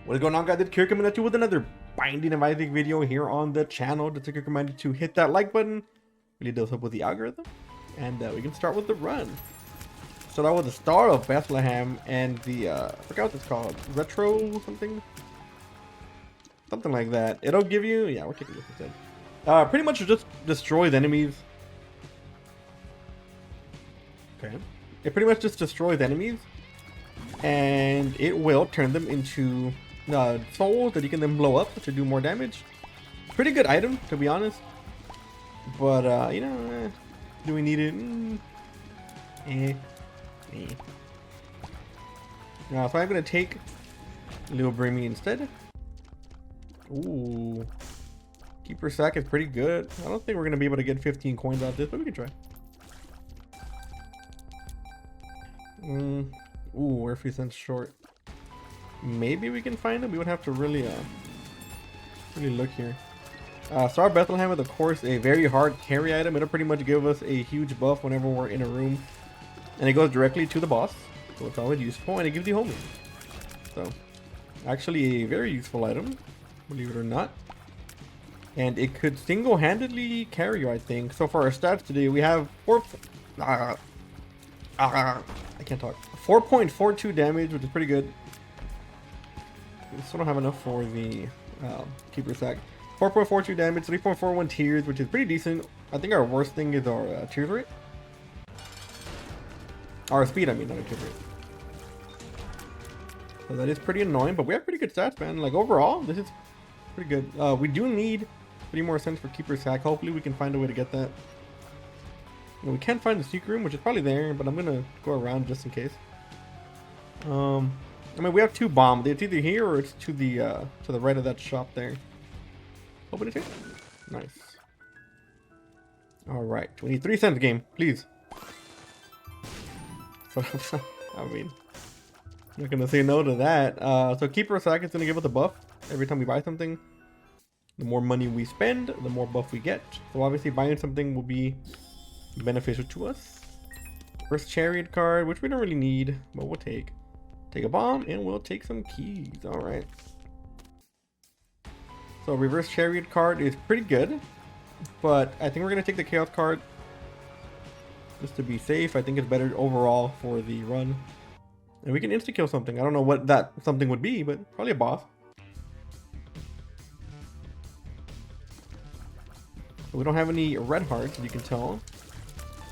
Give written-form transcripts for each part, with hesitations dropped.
What is going on, guys? It's Kirk coming at you with another Binding of Isaac video here on the channel. Just a quick reminder to hit that like button. Really does help with the algorithm. And we can start with the run. Start out with the Star of Bethlehem and the, I forgot what it's called. Retro something? Something like that. It'll give you, yeah, we're taking this instead. Pretty much just destroys enemies. Okay. It pretty much just destroys enemies. And it will turn them into souls that you can then blow up to do more damage. Pretty good item, to be honest. But, you know, do we need it? No, so I'm going to take Lil Brimmy instead. Ooh. Keeper Sack is pretty good. I don't think we're going to be able to get 15 coins out of this, but we can try. Ooh, we're a few cents short. Maybe we can find him. We would have to really look here. Star Bethlehem is of course a very hard carry item. It'll pretty much give us a huge buff whenever we're in a room, and it goes directly to the boss, so it's always useful, and it gives you homing. So actually a very useful item, believe it or not. And it could single-handedly carry you, I think. So for our stats today, we have I can't talk. 4.42 damage, which is pretty good. We still don't have enough for the Keeper Sack. 4.42 damage, 3.41 tears, which is pretty decent. I think our worst thing is our tears rate. Our speed, I mean, not our tears rate. So that is pretty annoying, but we have pretty good stats, man. Like overall, this is pretty good. We do need 3 more cents for Keeper Sack. Hopefully we can find a way to get that. And we can't find the secret room, which is probably there, but I'm gonna go around just in case. I mean, we have 2 bombs. It's either here or it's to the right of that shop there. Open it here. Nice. All right, 23 cents game, please. So, I mean, I'm not gonna say no to that. So Keeper Sack is gonna give us a buff every time we buy something. The more money we spend, the more buff we get. So obviously, buying something will be beneficial to us. First Chariot card, which we don't really need, but we'll take. Take a bomb, and we'll take some keys. All right. So Reverse Chariot card is pretty good, but I think we're gonna take the Chaos card just to be safe. I think it's better overall for the run, and we can insta kill something. I don't know what that something would be, but probably a boss. So we don't have any red hearts, as you can tell.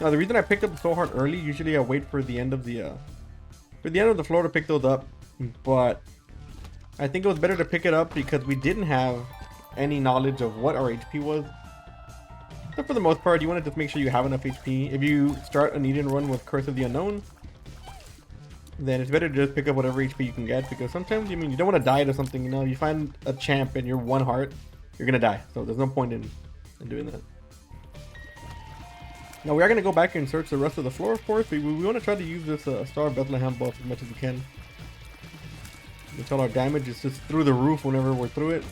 Now the reason I picked up so hard early, usually I wait for the end of the floor to pick those up, but I think it was better to pick it up because we didn't have any knowledge of what our HP was. But for the most part, you want to just make sure you have enough HP. If you start an Eden run with Curse of the Unknown, then it's better to just pick up whatever HP you can get, because sometimes, I mean, you don't want to die to something, you know. You find a champ and you're 1 heart, you're gonna die. So there's no point in doing that. Now we are going to go back and search the rest of the floor, of course. We want to try to use this Star of Bethlehem buff as much as we can. Until our damage is just through the roof whenever we're through it.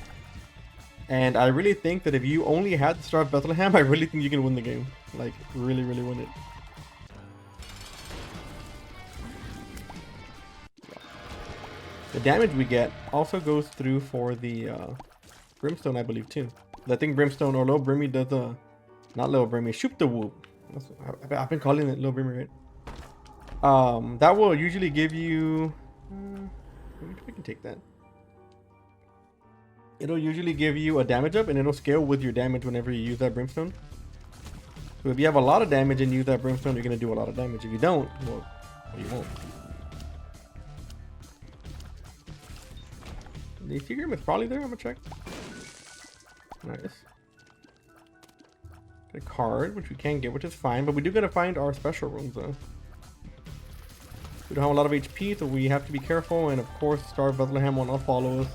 And I really think that if you only had the Star of Bethlehem, I really think you can win the game. Like, really, really win it. The damage we get also goes through for the Brimstone, I believe, too. I think Brimstone or Lil Brimmy does not Lil Brimmy, Shoop the Whoop. I've been calling it Lil Brimmy, right? That will usually give you. We can take that. It'll usually give you a damage up, and it'll scale with your damage whenever you use that Brimstone. So if you have a lot of damage and use that Brimstone, you're gonna do a lot of damage. If you don't, well, you won't. The secret room is probably there. I'm gonna check. Nice. A card, which we can get, which is fine, but we do gotta find our special rooms though. We don't have a lot of HP, so we have to be careful, and of course Star of Bethlehem will not follow us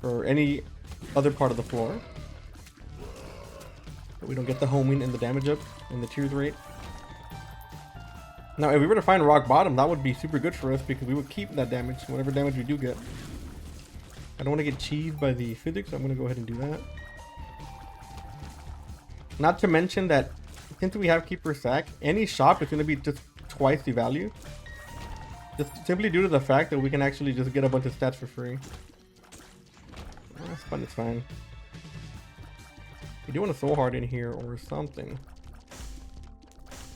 or any other part of the floor. But we don't get the homing and the damage up and the tears rate. Now if we were to find rock bottom, that would be super good for us because we would keep that damage, whatever damage we do get. I don't want to get cheesed by the physics, so I'm gonna go ahead and do that. Not to mention that since we have Keeper Sack, any shop is going to be just twice the value. Just simply due to the fact that we can actually just get a bunch of stats for free. That's fun, it's fine. We do want a soul heart in here or something.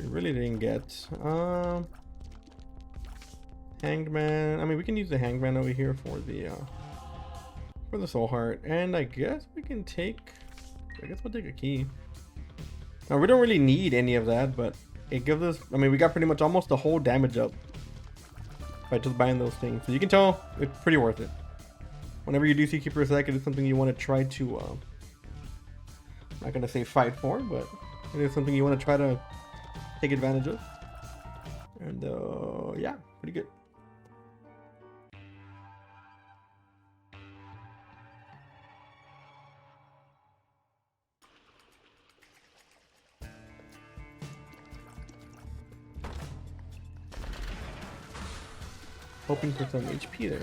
We really didn't get Hanged Man. I mean, we can use the Hanged Man over here for the soul heart, and I guess we can take. I guess we'll take a key. Now we don't really need any of that, but it gives us. I mean, we got pretty much almost the whole damage up by just buying those things. So you can tell it's pretty worth it. Whenever you do see Keeper Sec, it is something you want to try to. I'm not gonna say fight for, but it is something you want to try to take advantage of. And yeah, pretty good. Hoping for some HP there.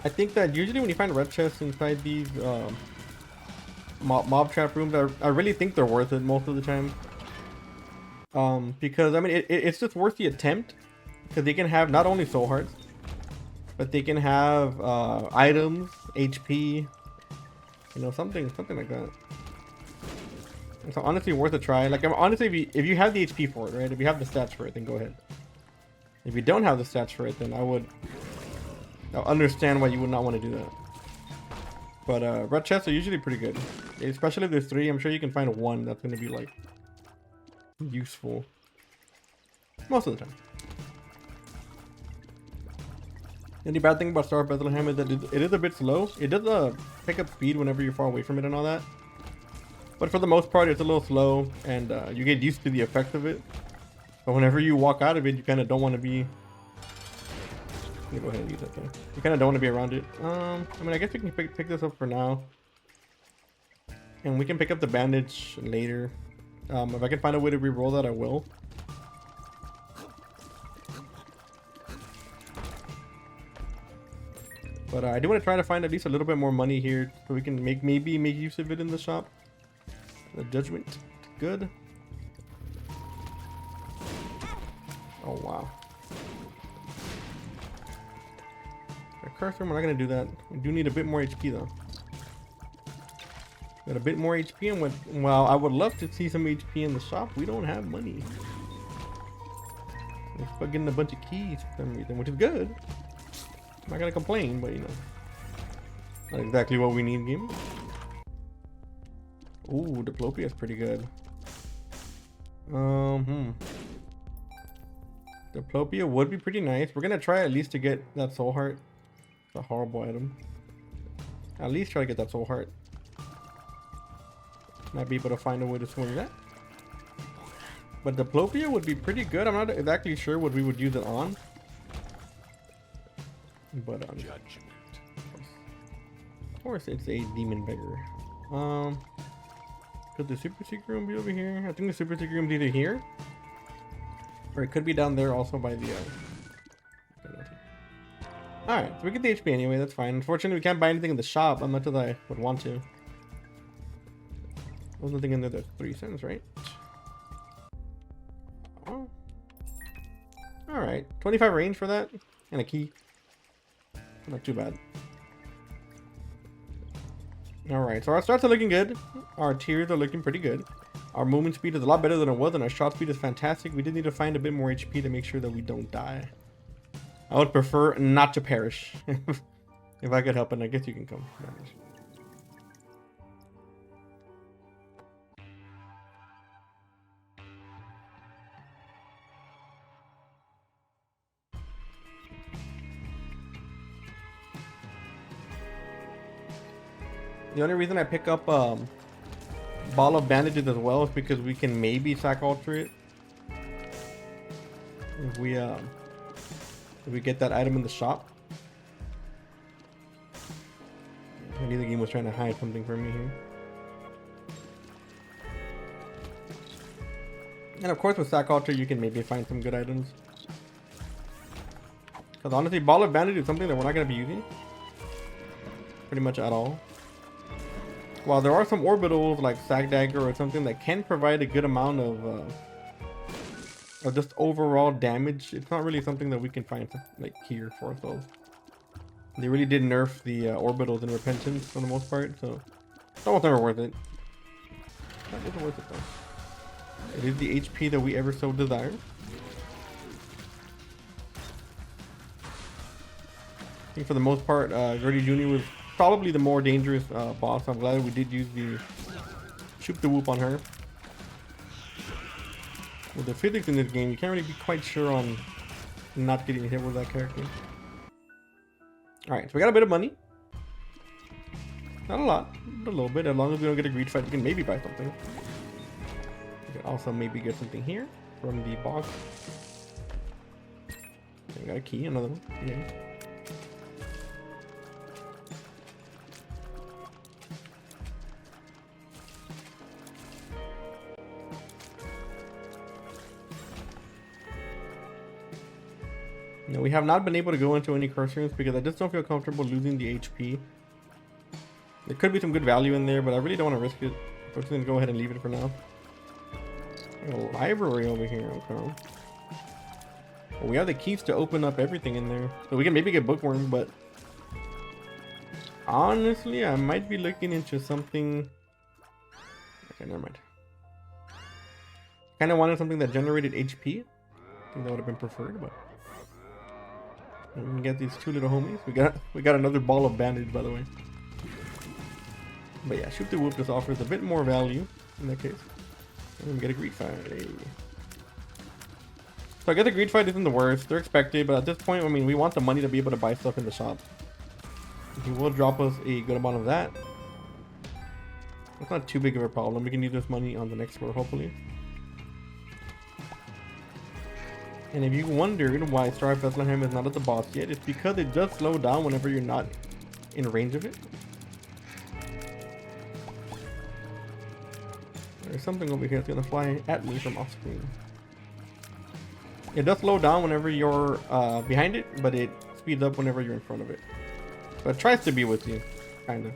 I think that usually when you find red chests inside these mob trap rooms, I really think they're worth it most of the time. Because I mean it's just worth the attempt, because they can have not only soul hearts, but they can have items, HP, you know, something like that. And so honestly, worth a try. Like, honestly, if you have the HP for it, right? If you have the stats for it, then go ahead. If you don't have the stats for it, then I'll understand why you would not want to do that. But red chests are usually pretty good, especially if there's 3. I'm sure you can find one that's going to be like useful most of the time. The only bad thing about Star of Bethlehem is that it is a bit slow. It does pick up speed whenever you're far away from it and all that. But for the most part, it's a little slow, and you get used to the effects of it. But whenever you walk out of it, you kind of don't want to be... Let me go ahead and use that thing. You kind of don't want to be around it. I mean, I guess we can pick this up for now. And we can pick up the bandage later. If I can find a way to re-roll that, I will. But I do want to try to find at least a little bit more money here, so we can maybe make use of it in the shop. The judgment, good. Oh wow. A cursor, we're not gonna do that. We do need a bit more HP though. Got a bit more HP, and well, I would love to see some HP in the shop. We don't have money. We're getting a bunch of keys for some reason, which is good. I'm not gonna complain, but you know, not exactly what we need, game. Ooh, Diplopia is pretty good. Diplopia would be pretty nice. We're gonna try at least to get that soul heart. It's a horrible item. At least try to get that soul heart. Might be able to find a way to swing that. But Diplopia would be pretty good. I'm not exactly sure what we would use it on. But of course it's a demon beggar. Could the super secret room be over here? I think the super secret room is either here, or it could be down there also by the Alright, so we get the HP anyway, that's fine. Unfortunately we can't buy anything in the shop, as much as I would want to. There's nothing in there that's 3 cents, right? Oh. Alright, 25 range for that, and a key. Not too bad. Alright, so our starts are looking good. Our tiers are looking pretty good. Our movement speed is a lot better than it was, and our shot speed is fantastic. We did need to find a bit more HP to make sure that we don't die. I would prefer not to perish. If I could help it, I guess you can come. The only reason I pick up Ball of Bandages as well is because we can maybe sack alter it if we get that item in the shop. Maybe the game was trying to hide something from me here. And of course with sack alter you can maybe find some good items. Because honestly, Ball of Bandit is something that we're not going to be using. Pretty much at all. While there are some orbitals like Sack Dagger or something that can provide a good amount of just overall damage, it's not really something that we can find like here for ourselves. They really did nerf the orbitals in Repentance for the most part, so it's almost never worth it. Not even worth it though. It is the HP that we ever so desire. I think for the most part, Gurdy Jr. was probably the more dangerous boss. I'm glad we did use the Shoop the Whoop on her. With the physics in this game, you can't really be quite sure on not getting hit with that character. Alright, so we got a bit of money. Not a lot, but a little bit. As long as we don't get a greed fight, we can maybe buy something. We can also maybe get something here from the box. We got a key, another one. Yeah. No, we have not been able to go into any curse rooms because I just don't feel comfortable losing the HP. There could be some good value in there, but I really don't want to risk it. I'm just gonna go ahead and leave it for now. A library over here, okay. Well, we have the keys to open up everything in there, so we can maybe get Bookworm, but honestly, I might be looking into something. Okay, never mind. Kind of wanted something that generated HP. I think that would have been preferred, but. And we can get these two little homies. We got another Ball of Bandage, by the way. But yeah, Shoop the Whoop just offers a bit more value in that case. And we get a greed fight. Hey. So I guess the greed fight isn't the worst. They're expected, but at this point, I mean, we want the money to be able to buy stuff in the shop. He will drop us a good amount of that. That's not too big of a problem. We can use this money on the next floor, hopefully. And if you wondered why Star of Bethlehem is not at the boss yet, it's because it does slow down whenever you're not in range of it. There's something over here that's gonna fly at me from off screen. It does slow down whenever you're behind it, but it speeds up whenever you're in front of it. So it tries to be with you, kinda.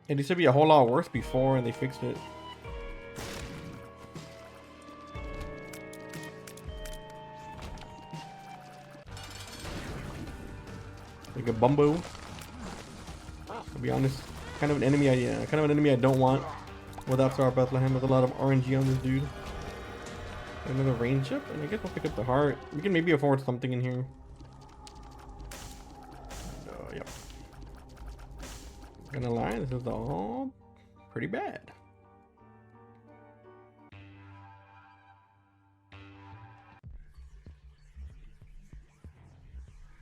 It used to be a whole lot worse before and they fixed it. Like a Bumbo. To be honest, kind of an enemy I don't want without Star of Bethlehem. There's a lot of RNG on this dude. Another range up, and I guess we'll pick up the heart. We can maybe afford something in here. Yep. Gonna lie, this is all pretty bad.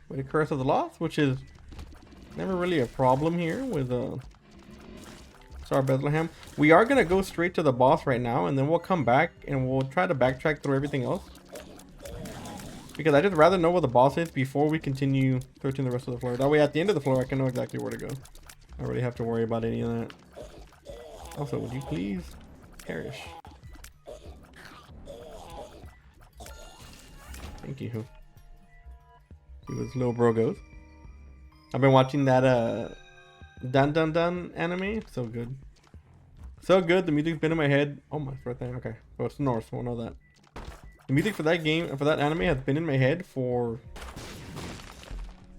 With the Curse of the Lost, which is never really a problem here with Star of Bethlehem. We are gonna go straight to the boss right now, and then we'll come back and we'll try to backtrack through everything else. Because I just rather know where the boss is before we continue searching the rest of the floor. That way, at the end of the floor, I can know exactly where to go. I don't really have to worry about any of that. Also, would you please perish? Thank you. See what this little bro goes. I've been watching that Dun Dun Dun anime. So good. So good. The music's been in my head. Oh my, it's right there. Okay. So it's Norse. We'll know that. The music for that game, for that anime, has been in my head for,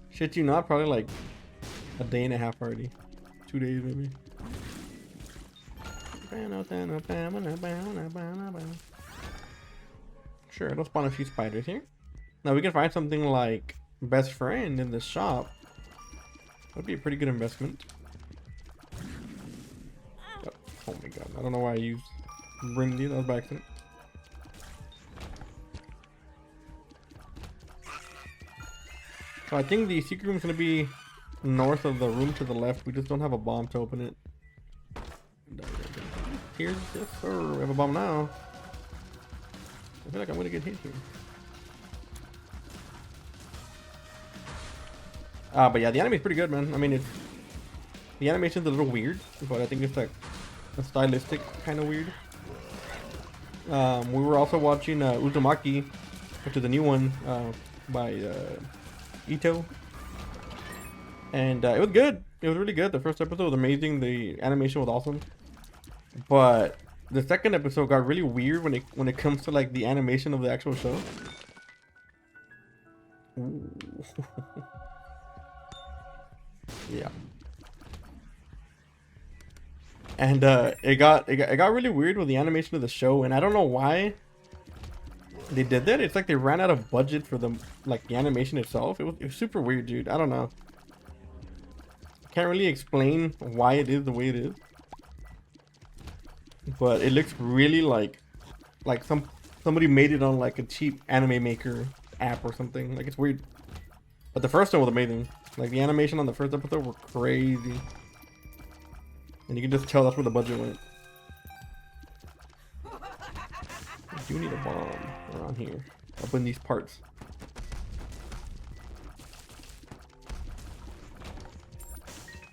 shit you not, probably like a day and a half already. 2 days maybe. Sure, it'll spawn a few spiders here. Now we can find something like Best Friend in the shop. That'd be a pretty good investment. Oh my god, I don't know why I used Brimley, that was by accident. So I think the secret room is going to be north of the room to the left. We just don't have a bomb to open it. Here's, yes sir, we have a bomb now. I feel like I'm going to get hit here. But yeah, the anime is pretty good, man. I mean, the animation's a little weird, but I think it's like a stylistic kind of weird. We were also watching Uzumaki, which is a new one by Ito, and it was good. It was really good. The first episode was amazing. The animation was awesome, but the second episode got really weird when it comes to like the animation of the actual show. Yeah. And it got really weird with the animation of the show, and I don't know why they did that. It's like they ran out of budget for the animation itself. It was super weird, dude. I don't know. Can't really explain why it is the way it is, but it looks really like somebody made it on like a cheap anime maker app or something. Like, it's weird. But the first one was amazing. Like, the animation on the first episode were crazy. And you can just tell that's where the budget went. I do need a bomb around here. Up in these parts.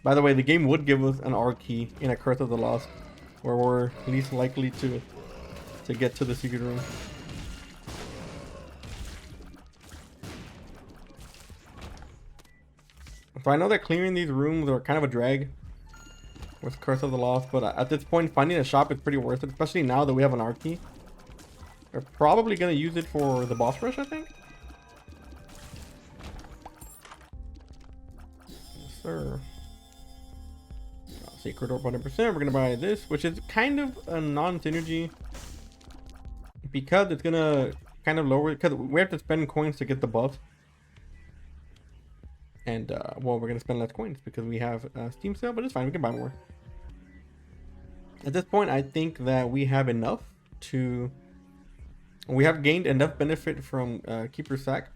By the way, the game would give us an R key in a Curse of the Lost, where we're least likely to get to the secret room. So I know that clearing these rooms are kind of a drag with Curse of the Lost, but at this point, finding a shop is pretty worth it, especially now that we have an R key. We're probably going to use it for the boss rush, I think. Yes, sir. Sacred Orb 100%. We're going to buy this, which is kind of a non-synergy, because it's going to kind of lower, because we have to spend coins to get the buff. And, well, we're going to spend less coins because we have Steam sale, but it's fine. We can buy more. At this point, I think that we have enough to... We have gained enough benefit from Keeper's Sack.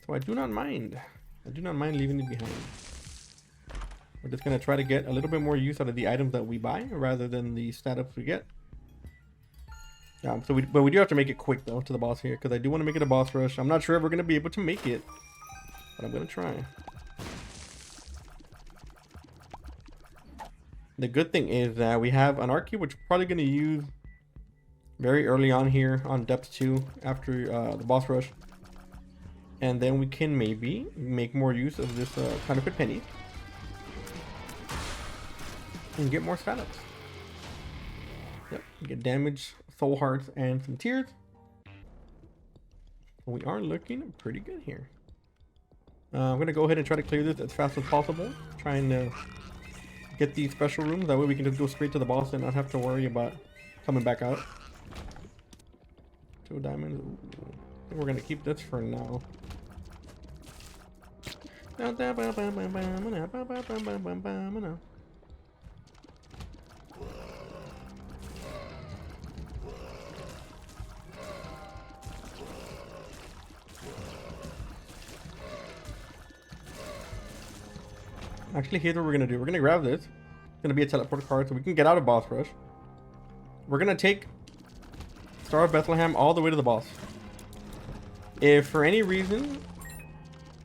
So I do not mind. I do not mind leaving it behind. We're just going to try to get a little bit more use out of the items that we buy rather than the statups we get. But we do have to make it quick, though, to the boss here, because I do want to make it a boss rush. I'm not sure if we're going to be able to make it, but I'm going to try. The good thing is that we have an R key, which we're probably going to use very early on here on depth 2 after the boss rush. And then we can maybe make more use of this counterfeit penny and get more stat ups. Yep, get damage, soul hearts, and some tears. We are looking pretty good here. I'm gonna go ahead and try to clear this as fast as possible, trying to get these special rooms. That way we can just go straight to the boss and not have to worry about coming back out. 2 diamonds. Ooh. I think we're gonna keep this for now. Actually, here's what we're gonna do. We're gonna grab this. It's gonna be a teleport card so we can get out of boss rush. We're gonna take Star of Bethlehem all the way to the boss. If for any reason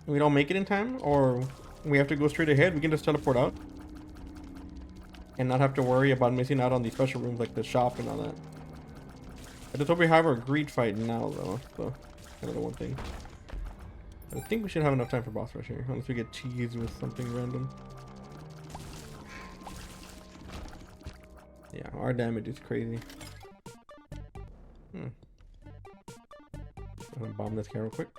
we don't make it in time, or we have to go straight ahead, we can just teleport out and not have to worry about missing out on the special rooms like the shop and all that. I just hope we have our greed fight now, though. So kind of the one thing. I think we should have enough time for boss rush here, unless we get cheese with something random. Yeah, our damage is crazy. I'm gonna bomb this guy real quick.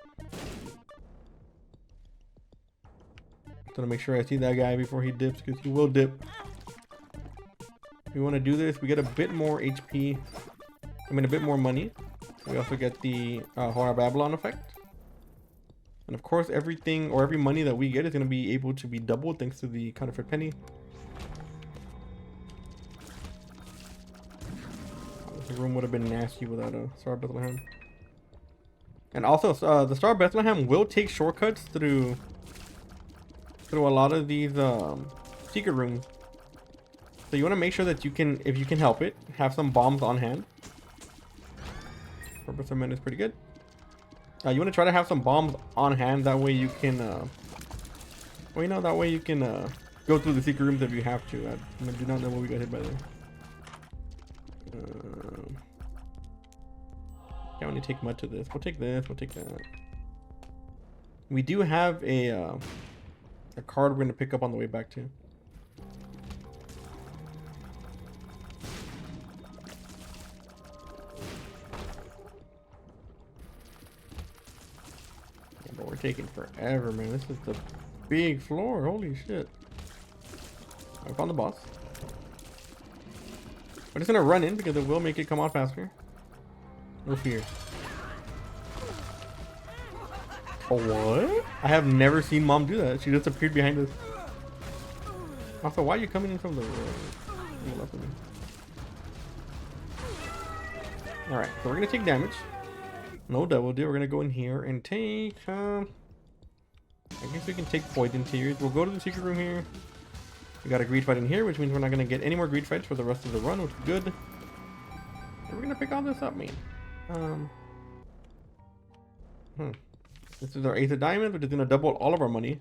Gonna make sure I see that guy before he dips, because he will dip. If we want to do this, we get a bit more HP. I mean, a bit more money. We also get the Horror Babylon effect. And of course, everything or every money that we get is going to be able to be doubled thanks to the counterfeit penny. The room would have been nasty without a Star of Bethlehem. And also, the Star of Bethlehem will take shortcuts through a lot of these secret rooms. So you want to make sure that you can, if you can help it, have some bombs on hand. 4% is pretty good. You want to try to have some bombs on hand, that way you can well, you know, that way you can go through the secret rooms if you have to. I do not know what we got hit by there. Can't really take much of this. We'll take this. We'll take that. We do have a card we're gonna pick up on the way back too. Yeah, but we're taking forever, man. This is the big floor. Holy shit! I found the boss. We're just gonna run in because it will make it come out faster. No fear. Oh, what? I have never seen Mom do that. She just appeared behind us. Also, why are you coming in from the road? Alright, so we're gonna take damage. No double deal. We're gonna go in here and take I guess we can take poison tears. We'll go to the secret room here. We got a greed fight in here, which means we're not gonna get any more greed fights for the rest of the run, which is good. And we're gonna pick all this up, man. This is our Ace of Diamonds, which is gonna double all of our money.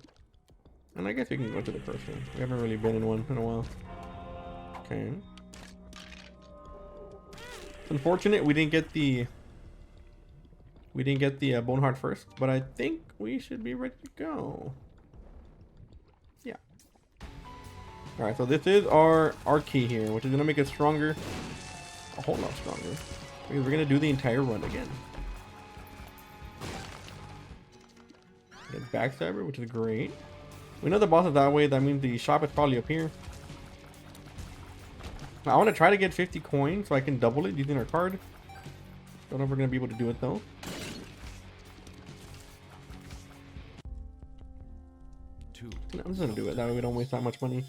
And I guess we can go to the first one. We haven't really been in one in a while. Okay. It's unfortunate we didn't get the bone heart first, but I think we should be ready to go. Yeah. All right, so this is our key here, which is gonna make us stronger, a whole lot stronger, because we're gonna do the entire run again. Get backstabber, which is great. We know the boss is that way. That means the shop is probably up here. I want to try to get 50 coins so I can double it using our card. Don't know if we're gonna be able to do it though. I'm just gonna do it that way we don't waste that much money.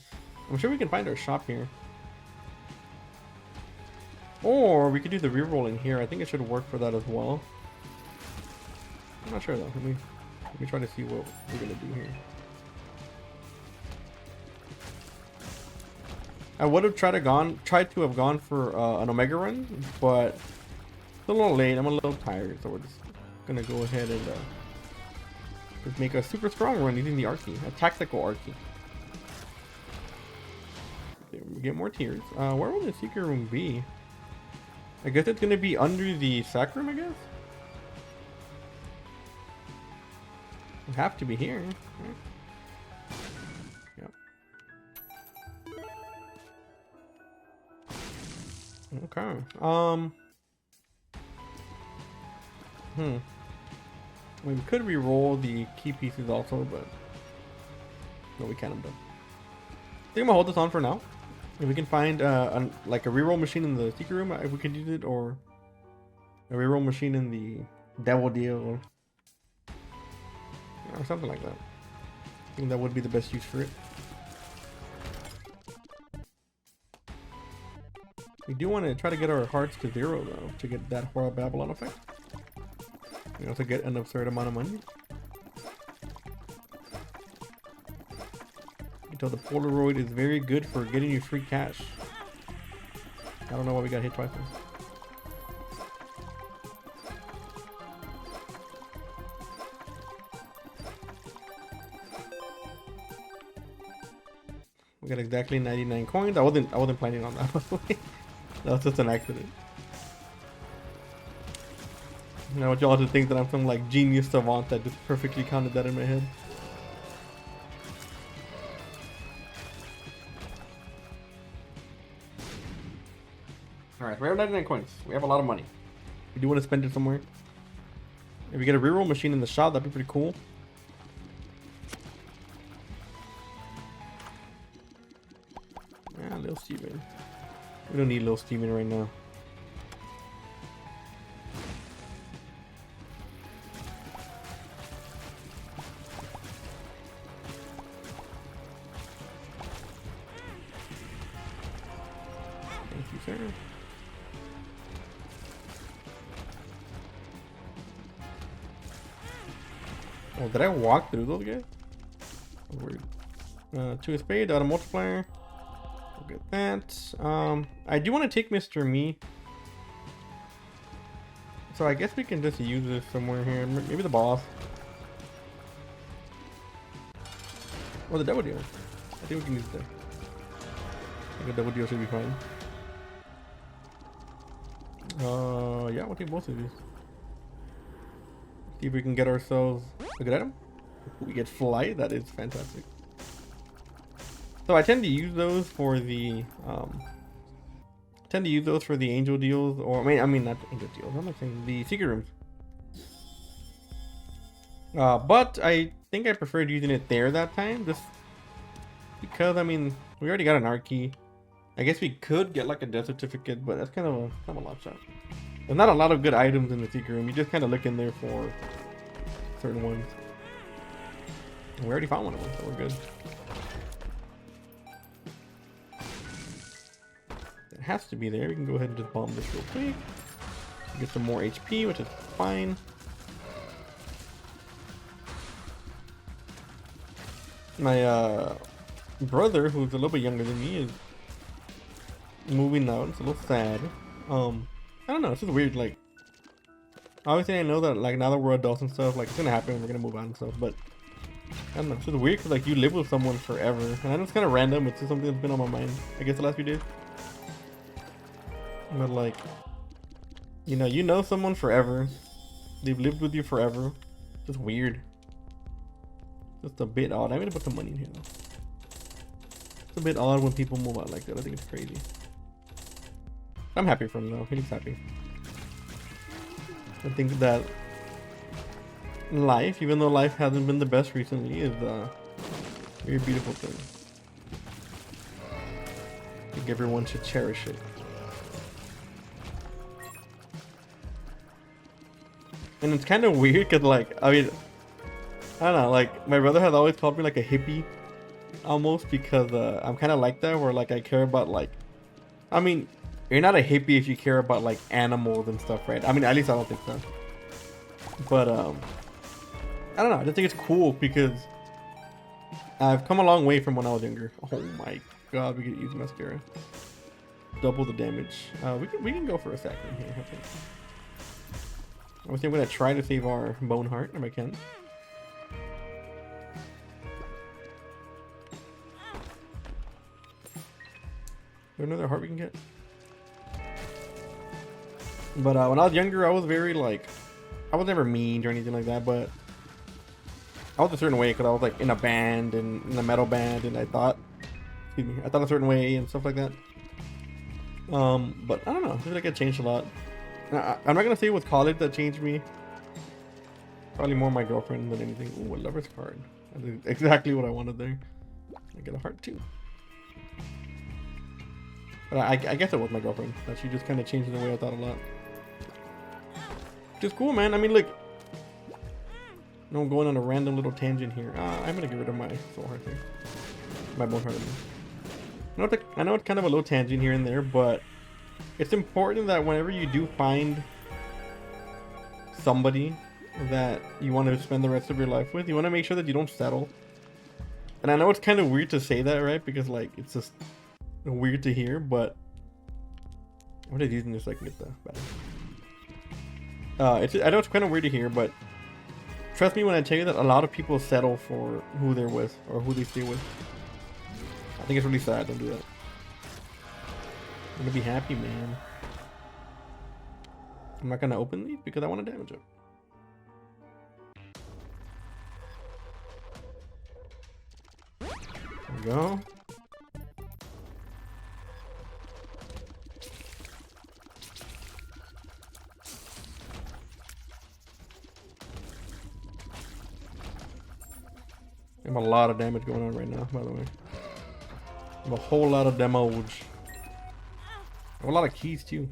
I'm sure we can find our shop here. Or we could do the reroll in here. I think it should work for that as well. I'm not sure though. Let me try to see what we're gonna do here. I would have tried to have gone for an Omega run, but it's a little late. I'm a little tired, so we're just gonna go ahead and just make a super strong run using the Archie, a tactical Archie. We get more tears. Where will the secret room be? I guess it's gonna be under the sack room, I guess. It have to be here. Yep. Okay. We could re-roll the key pieces also, but no, we can't have done. I think I'm gonna hold this on for now. If we can find like a reroll machine in the secret room, if we could use it, or a reroll machine in the devil deal, or something like that. I think that would be the best use for it. We do want to try to get our hearts to 0 though, to get that Horror Babylon effect. We also get an absurd amount of money. Until the Polaroid is very good for getting you free cash. I don't know why we got hit twice. We got exactly 99 coins. I wasn't planning on that, by the way. That was just an accident. I want y'all to think that I'm some like genius savant that just perfectly counted that in my head. Alright, we have 99 coins. We have a lot of money. We do want to spend it somewhere. If we get a reroll machine in the shop, that'd be pretty cool. Yeah, Lil Steven. We don't need Lil Steven right now. Thank you, sir. Oh, did I walk through those guys? Weird. To a spade, out of multiplier. We'll get that. I do want to take Mr. Me. So I guess we can just use this somewhere here. Maybe the boss. Or the double deal. I think we can use that. I think a double deal should be fine. Yeah, we'll take both of these. See if we can get ourselves a good item. We get flight. That is fantastic. So I tend to use those for the angel deals, or I mean not angel deals. I'm not saying the secret rooms. But I think I preferred using it there that time, just because I mean we already got an art key. I guess we could get like a death certificate, but that's kind of a lot shot. There's not a lot of good items in the secret room. You just kind of look in there for certain ones. And we already found one of them, so we're good. It has to be there. We can go ahead and just bomb this real quick. Get some more HP, which is fine. My brother, who's a little bit younger than me, is moving out. It's a little sad. I don't know, it's just weird. Like, obviously I know that like now that we're adults and stuff, like it's gonna happen, we're gonna move on and stuff, but I don't know, it's just weird because like you live with someone forever, and I know it's kind of random. It's just something that's been on my mind, I guess, the last few days. But like, you know someone forever, they've lived with you forever. Just weird. Just a bit odd. I'm gonna put some money in here though. It's a bit odd when people move out like that. I think it's crazy. I'm happy for him though. He looks happy. I think that life, even though life hasn't been the best recently, is a very beautiful thing. I think everyone should cherish it. And it's kind of weird because like, I mean, I don't know, like my brother has always called me like a hippie almost, because I'm kind of like that, where like I care about like, I mean, you're not a hippie if you care about like animals and stuff, right? I mean, at least I don't think so. But I don't know, I just think it's cool because I've come a long way from when I was younger. Oh my god, we could use mascara. Double the damage. We can go for a second here, I think. Obviously I'm gonna try to save our bone heart if I can. Is there another heart we can get? But when I was younger, I was very like, I was never mean or anything like that, but I was a certain way because I was like in a band and in a metal band, and I thought a certain way and stuff like that. But I don't know, I feel like I changed a lot. I'm not gonna say it was college that changed me. Probably more my girlfriend than anything. Ooh, a lover's card. That's exactly what I wanted there. I get a heart too. But I guess it was my girlfriend, that she just kind of changed the way I thought a lot. Which is cool, man. I mean, look. No, I'm going on a random little tangent here. I'm gonna get rid of my soul heart here. My bone heart. I know it's kind of a little tangent here and there, but it's important that whenever you do find somebody that you want to spend the rest of your life with, you want to make sure that you don't settle. And I know it's kind of weird to say that, right? Because like it's just weird to hear, but what is using this like get the better. I know it's kind of weird to hear, but trust me when I tell you that a lot of people settle for who they're with or who they stay with. I think it's really sad. Don't do that. I'm gonna be happy, man. I'm not gonna open these because I want to damage it. There we go. I have a lot of damage going on right now, by the way. I have a whole lot of damage. I have a lot of keys too.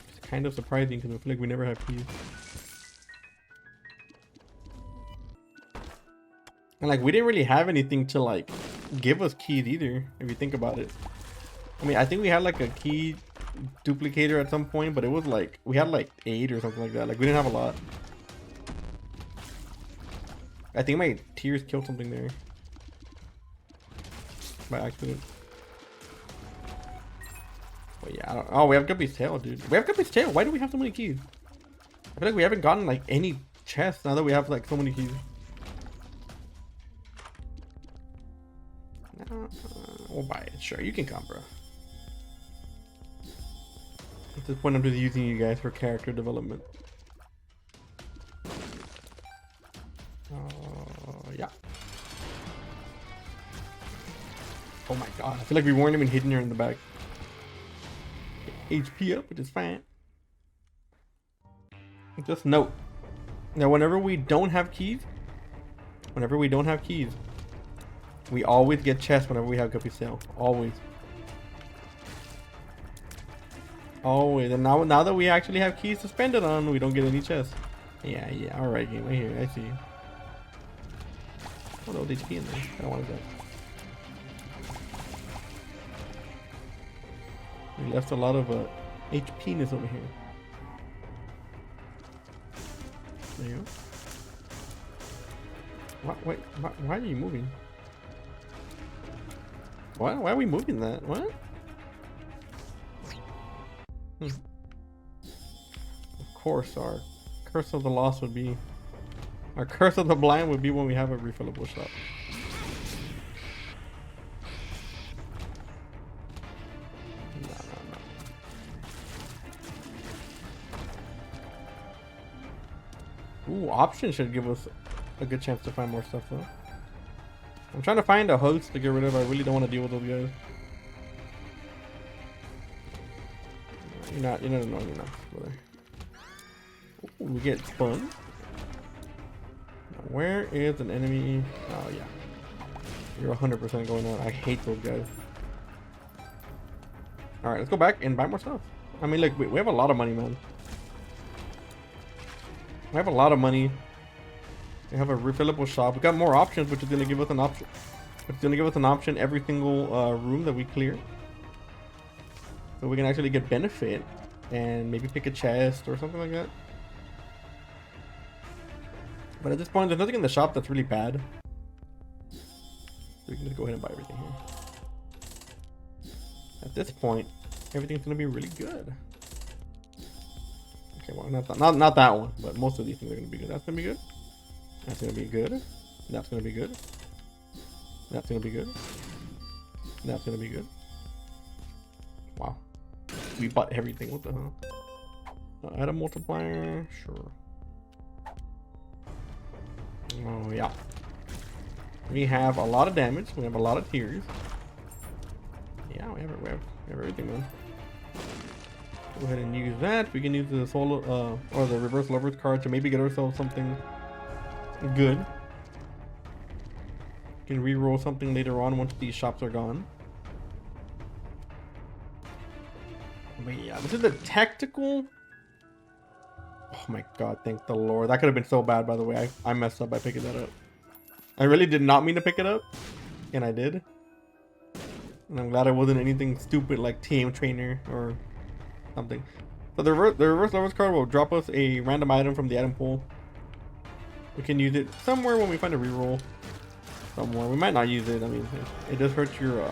It's kind of surprising because I feel like we never have keys. And like we didn't really have anything to like give us keys either, if you think about it. I mean, I think we had like a key duplicator at some point, but it was like we had like 8 or something like that. Like we didn't have a lot. I think my tears killed something there by accident. But yeah, I don't. Oh, we have Guppy's tail, dude. We have Guppy's tail. Why do we have so many keys? I feel like we haven't gotten like any chests now that we have like so many keys. We'll buy it. Sure, you can come, bro. At this point, I'm just using you guys for character development. Oh my god, I feel like we weren't even hitting her in the back. HP up, which is fine. Just note, now whenever we don't have keys, we always get chests whenever we have Guppy Sale. Always. Always. And now that we actually have keys to spend it on, we don't get any chests. Yeah, alright game, right here, I see you. Oh no, HP in there. I don't want that. We left a lot of HP-ness over here. There you go. Why are you moving? Why are we moving that? What? Of course, our curse of the lost would be... Our curse of the blind would be when we have a refillable shop. Ooh, option should give us a good chance to find more stuff though. I'm trying to find a host to get rid of. I really don't want to deal with those guys. You're not, brother. Ooh, we get spun. Now, where is an enemy? Oh yeah. You're 100% going on. I hate those guys. Alright, let's go back and buy more stuff. I mean, like, we have a lot of money, man. We have a lot of money. We have a refillable shop. We got more options, which is gonna give us an option. It's gonna give us an option every single room that we clear, so we can actually get benefit and maybe pick a chest or something like that. But at this point, there's nothing in the shop that's really bad. So we can just go ahead and buy everything here. At this point, everything's gonna be really good. Okay, well, not that one, but most of these things are gonna be good. That's gonna be good. That's gonna be good. That's gonna be good. That's gonna be good. That's gonna be good. Wow. We bought everything. What the hell? Item multiplier. Sure. Oh yeah. We have a lot of damage. We have a lot of tears. Yeah, we have everything, man. Go ahead and use that. We can use the solo or the reverse lovers card to maybe get ourselves something good. We can re-roll something later on once these shops are gone. But yeah, this is the tactical. Oh my god, thank the Lord. That could have been so bad, by the way. I messed up by picking that up. I really did not mean to pick it up, and I did. And I'm glad it wasn't anything stupid like TM Trainer or something. So the reverse lovers card will drop us a random item from the item pool. We can use it somewhere when we find a reroll. Somewhere. We might not use it. I mean, it does hurt your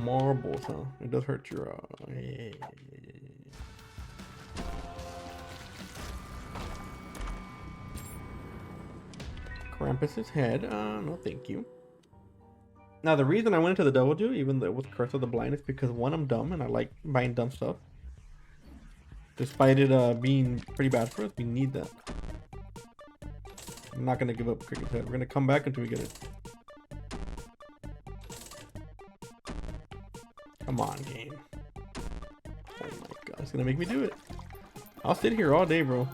marbles, huh? It does hurt your Krampus's head. No thank you. Now the reason I went into the double do, even though it was Curse of the Blind, is because one, I'm dumb and I like buying dumb stuff. Despite it being pretty bad for us, we need that. I'm not gonna give up Cricket's head. We're gonna come back until we get it. Come on, game. Oh my god, it's gonna make me do it. I'll sit here all day, bro.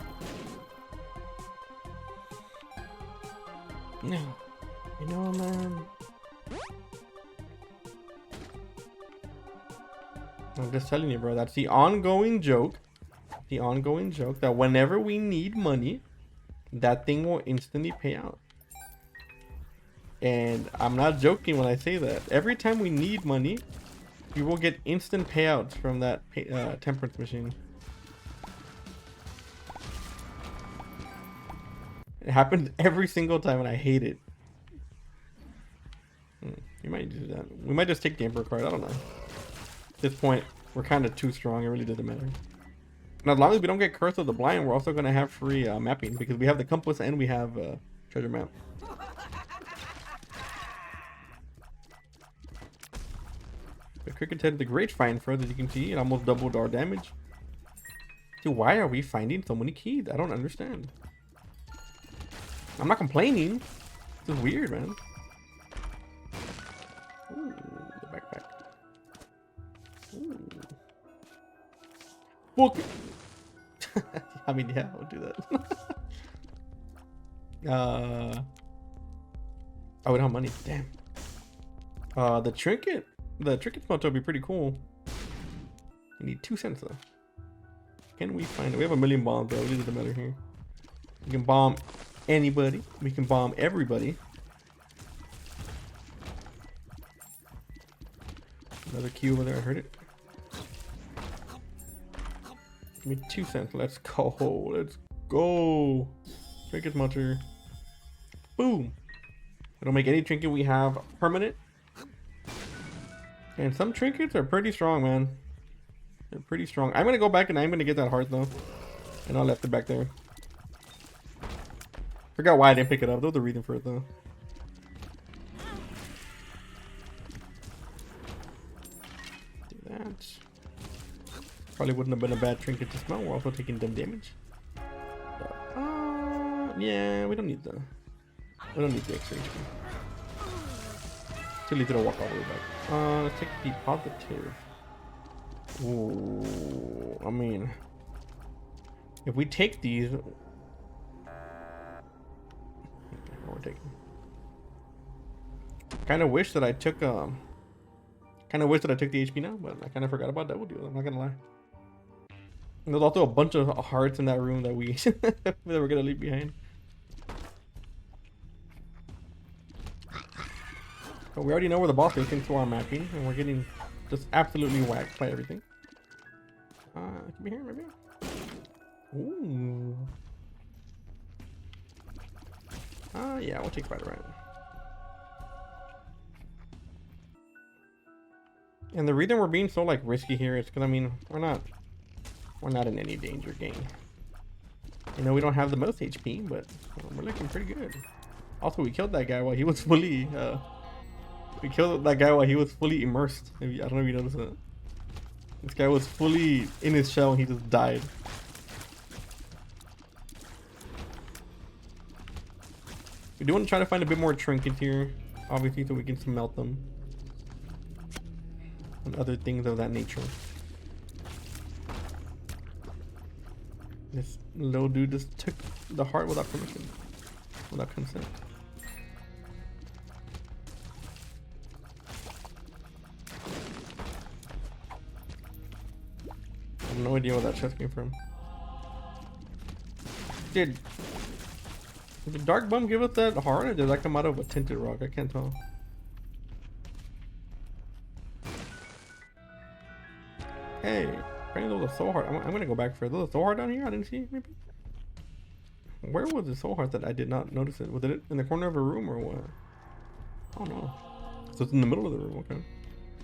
No. You know, man. I'm just telling you, bro. That's the ongoing joke. The ongoing joke that whenever we need money, that thing will instantly pay out. And I'm not joking when I say that. Every time we need money, we will get instant payouts from that temperance machine. It happens every single time and I hate it. You might do that. We might just take the Emperor card. I don't know. At this point, we're kind of too strong. It really doesn't matter. And as long as we don't get Curse of the Blind, we're also going to have free mapping because we have the compass and we have treasure map. The Cricket's head is a great find for us, as you can see. It almost doubled our damage. Dude, why are we finding so many keys? I don't understand. I'm not complaining. This is weird, man. Ooh, the backpack. Ooh. Book. I mean, yeah, I'll do that. Oh, we don't have money. Damn. The trinket smelter would be pretty cool. We need 2 cents though. Can we find it? We have a million bombs though. It doesn't matter here. We can bomb anybody. We can bomb everybody. Another key over there. I heard it. Give me 2 cents. Let's go. Let's go. Trinket smelter. Boom. It'll make any trinket we have permanent. And some trinkets are pretty strong, man. They're pretty strong. I'm gonna go back and I'm gonna get that heart though. And I left it back there. Forgot why I didn't pick it up. There was a reason for it though. Do that. Probably wouldn't have been a bad trinket to smell. We're also taking dumb damage. Yeah, we don't need the extra HP. Too late to walk all the way back. Let's take the positive. Ooh, I mean, if we take these, we're taking. Kind of wish that I took the HP now, but I kind of forgot about Double Deal. I'm not gonna lie. And there's also a bunch of hearts in that room that we that we're gonna leave behind. But we already know where the boss is thanks to our mapping, and we're getting just absolutely whacked by everything. It could be here, maybe. Ooh. Yeah, we'll take Spider right. And the reason we're being so like risky here is because I mean we're not in any danger game. You know, we don't have the most HP, but we're looking pretty good. Also, we killed that guy while he was fully immersed. I don't know if you noticed that. This guy was fully in his shell and he just died. We do want to try to find a bit more trinkets here, obviously, so we can smelt them. And other things of that nature. This little dude just took the heart without permission, without consent. I have no idea where that chest came from. Did Dark Bum give us that heart, or did that come out of a tinted rock? I can't tell. Hey, apparently there was a soul heart. I'm gonna go back for it. There was a soul heart down here I didn't see, maybe? Where was the soul heart that I did not notice it? Was it in the corner of a room or what? I don't know. So it's in the middle of the room, okay.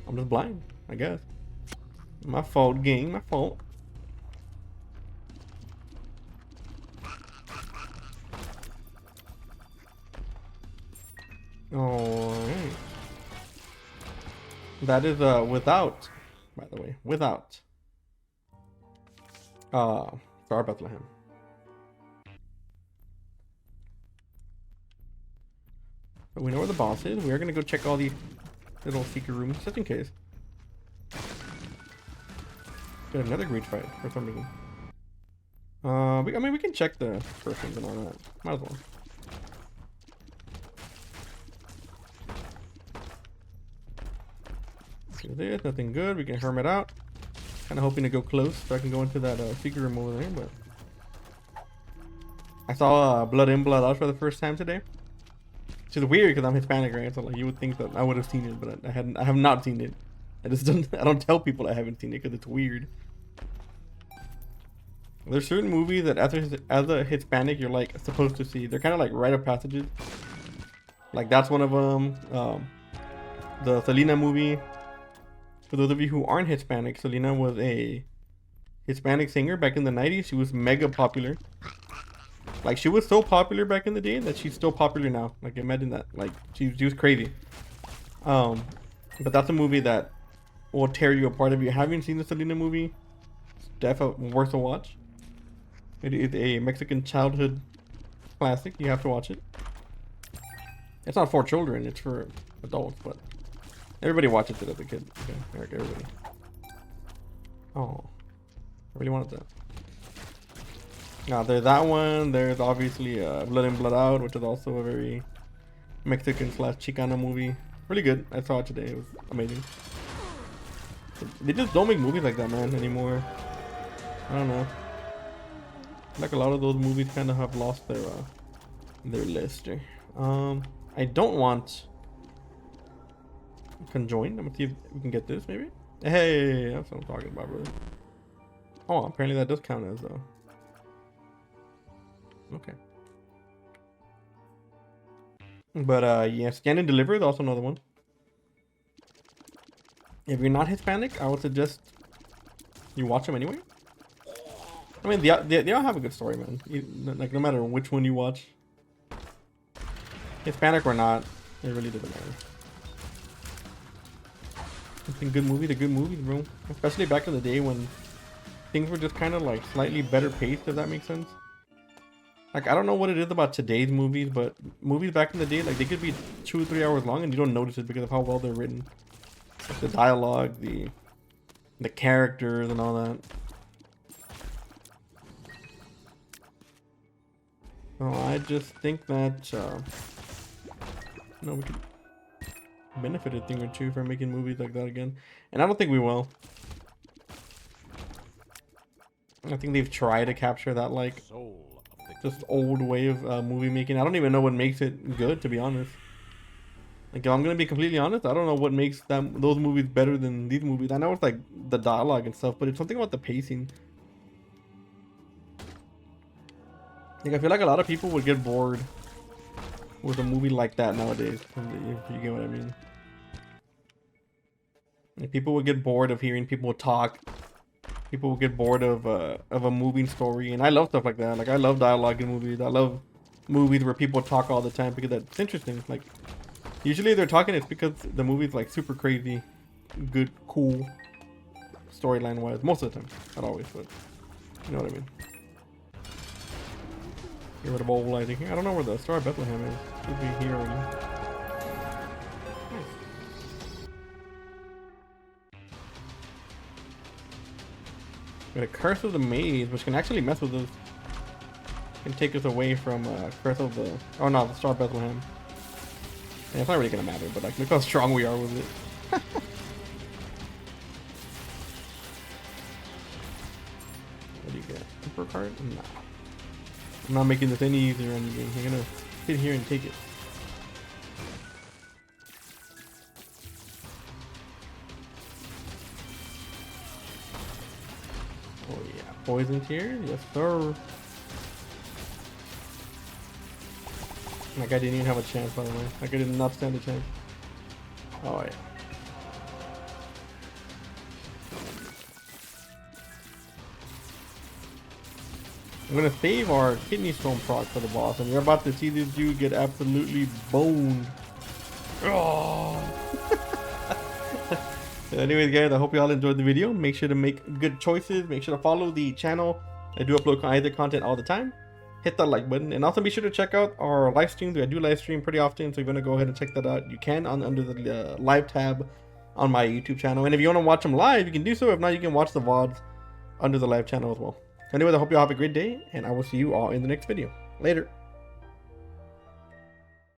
I'm just blind, I guess. My fault, gang, my fault. Alright. That is without, by the way, without Star Bethlehem. But we know where the boss is. We are gonna go check all these little secret rooms just in case. Got another great fight for some reason. I mean, we can check the persons and all that. Might as well. Do this, nothing good. We can hermit out. Kind of hoping to go close so I can go into that secret room over there. But I saw Blood In, Blood Out for the first time today. Which is weird because I'm Hispanic, right? So like you would think that I would have seen it, but I have not seen it. I don't tell people I haven't seen it because it's weird. There's certain movies that as a Hispanic you're like supposed to see. They're kind of like rite of passages. Like that's one of them. The Selena movie. For those of you who aren't Hispanic, Selena was a Hispanic singer back in the 90s. She was mega popular. Like she was so popular back in the day that she's still popular now. Like imagine that. Like she was crazy. But that's a movie that will tear you apart. If you haven't seen the Selena movie, it's definitely worth a watch. It is a Mexican childhood classic. You have to watch it. It's not for children, it's for adults, but Everybody watched it as a kid. Okay, Eric, everybody. Oh, I really wanted that. Now there's that one. There's obviously Blood In Blood Out, which is also a very Mexican / Chicano movie. Really good. I saw it today. It was amazing. They just don't make movies like that, man, anymore. I don't know. Like a lot of those movies kind of have lost their luster. I don't want Conjoined. I'm gonna see if we can get this maybe. Hey, that's what I'm talking about, brother. Oh, apparently that does count as okay. But yeah, Scan and Deliver is also another one. If you're not Hispanic, I would suggest you watch them anyway. I mean, they all have a good story, man. Like, no matter which one you watch, Hispanic or not, it really doesn't matter. I think good movies are good movies, bro. Especially back in the day when things were just kind of like slightly better paced, if that makes sense. Like, I don't know what it is about today's movies, but movies back in the day, like, they could be 2 or 3 hours long and you don't notice it because of how well they're written. Like the dialogue, the characters and all that. Oh, I just think that we could benefit a thing or two from making movies like that again, and I don't think we will. I think they've tried to capture that like just old way of movie making. I don't even know what makes it good, to be honest. Like, if I'm gonna be completely honest, I don't know what makes those movies better than these movies. I know it's like the dialogue and stuff, but it's something about the pacing. Like, I feel like a lot of people would get bored with a movie like that nowadays, if you get what I mean. Like, people would get bored of hearing people talk. People would get bored of a moving story, and I love stuff like that. Like, I love dialogue in movies. I love movies where people talk all the time because that's interesting. Like, usually they're talking, it's because the movie's like super crazy, good, cool, storyline wise. Most of the time, not always, but you know what I mean. Get rid of old lighting here. I don't know where the Star of Bethlehem is. Should be here already. Nice. We got a Curse of the Maze, which can actually mess with us. Can take us away from Curse of the... Oh no, the Star of Bethlehem. Yeah, it's not really gonna matter, but like, look how strong we are with it. What do you get? Emperor card? Nah. I'm not making this any easier on the game. I'm gonna sit here and take it. Oh yeah, poisoned here? Yes sir. Like, I didn't even have a chance, by the way. Like, I did not stand a chance. Oh yeah. I'm gonna save our Kidney Stone proc for the boss, and you're about to see this dude get absolutely boned. Oh. Anyways, guys, I hope you all enjoyed the video. Make sure to make good choices. Make sure to follow the channel. I do upload either content all the time. Hit that like button, and also be sure to check out our live streams. I do live stream pretty often, so if you want to go ahead and check that out, you can under the live tab on my YouTube channel. And if you want to watch them live, you can do so. If not, you can watch the VODs under the live channel as well. Anyways, I hope you all have a great day, and I will see you all in the next video. Later.